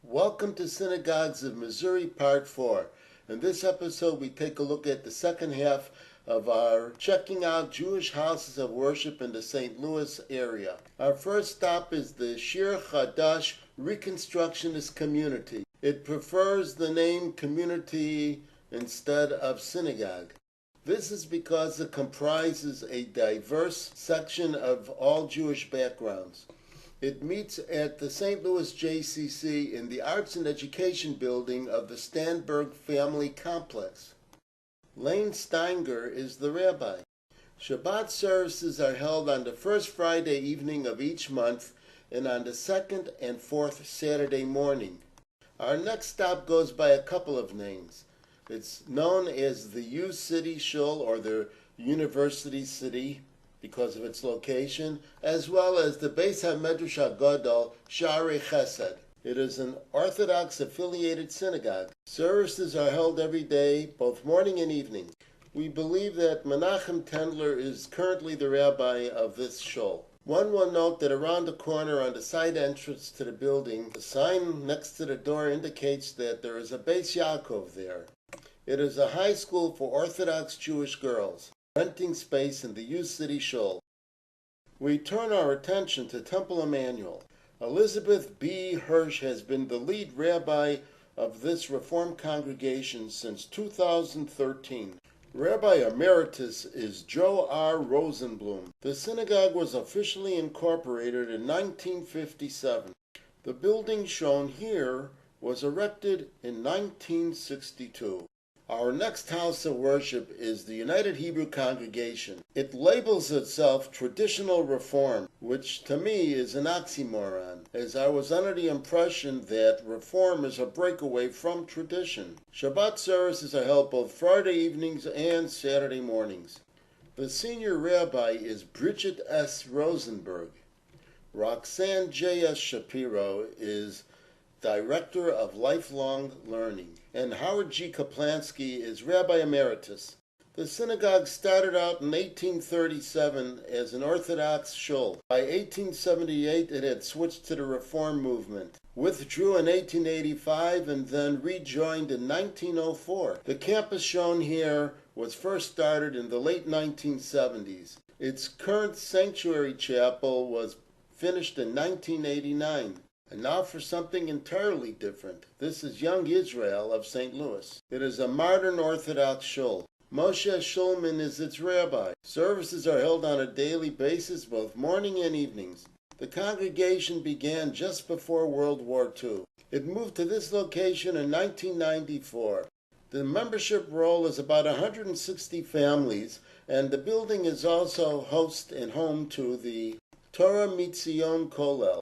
Welcome to Synagogues of Missouri Part 4. In this episode we take a look at the second half of our checking out Jewish houses of worship in the St. Louis area. Our first stop is the Shir Chadash Reconstructionist Community. It prefers the name community instead of synagogue. This is because it comprises a diverse section of all Jewish backgrounds. It meets at the St. Louis JCC in the Arts and Education Building of the Stanberg Family Complex. Lane Steinger is the rabbi. Shabbat services are held on the first Friday evening of each month and on the second and fourth Saturday morning. Our next stop goes by a couple of names. It's known as the U City Shul, or the University City, because of its location, as well as the Beis HaMedrash HaGadol Sharei Chesed. It is an Orthodox affiliated synagogue. Services are held every day, both morning and evening. We believe that Menachem Tendler is currently the rabbi of this shul. One will note that around the corner on the side entrance to the building, the sign next to the door indicates that there is a Beis Yaakov there. It is a high school for Orthodox Jewish girls, renting space in the U City Shul. We turn our attention to Temple Emmanuel. Elizabeth B. Hirsch has been the lead rabbi of this Reform congregation since 2013. Rabbi Emeritus is Joe R. Rosenblum. The synagogue was officially incorporated in 1957. The building shown here was erected in 1962. Our next house of worship is the United Hebrew Congregation. It labels itself Traditional Reform, which to me is an oxymoron, as I was under the impression that Reform is a breakaway from tradition. Shabbat services are held both Friday evenings and Saturday mornings. The senior rabbi is Bridget S. Rosenberg. Roxanne J. S. Shapiro is Director of Lifelong Learning, and Howard G. Kaplansky is Rabbi Emeritus. The synagogue started out in 1837 as an Orthodox shul. By 1878 it had switched to the Reform movement, withdrew in 1885, and then rejoined in 1904. The campus shown here was first started in the late 1970s. Its current sanctuary chapel was finished in 1989. And now for something entirely different. This is Young Israel of St. Louis. It is a modern Orthodox shul. Moshe Shulman is its rabbi. Services are held on a daily basis, both morning and evenings. The congregation began just before World War II. It moved to this location in 1994. The membership roll is about 160 families, and the building is also host and home to the Torah Mitzion Kollel.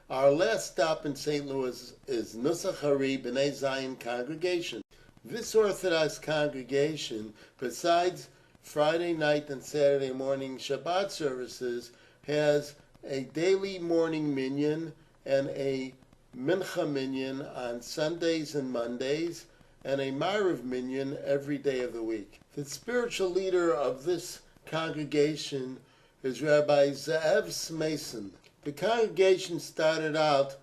Our last stop in St. Louis is Nusach Hari B'nai Zion Congregation. This Orthodox congregation, besides Friday night and Saturday morning Shabbat services, has a daily morning minyan and a mincha minyan on Sundays and Mondays, and a Ma'ariv minyan every day of the week. The spiritual leader of this congregation is Rabbi Ze'ev Smason. The congregation started out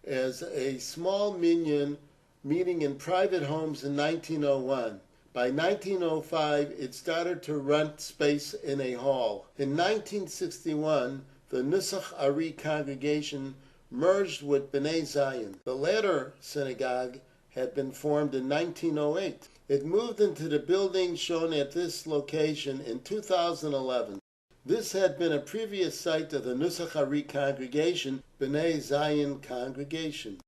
as a small minyan meeting in private homes in 1901. By 1905, it started to rent space in a hall. In 1961, the Nusach Ari congregation merged with B'nai Zion. The latter synagogue had been formed in 1908. It moved into the building shown at this location in 2011. This had been a previous site of the Nusach Hari congregation, B'nai Zion congregation.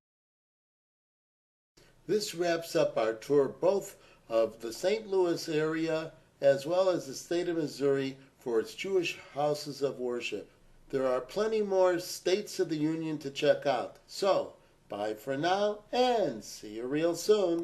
This wraps up our tour both of the St. Louis area as well as the state of Missouri for its Jewish houses of worship. There are plenty more states of the Union to check out. So, bye for now and see you real soon.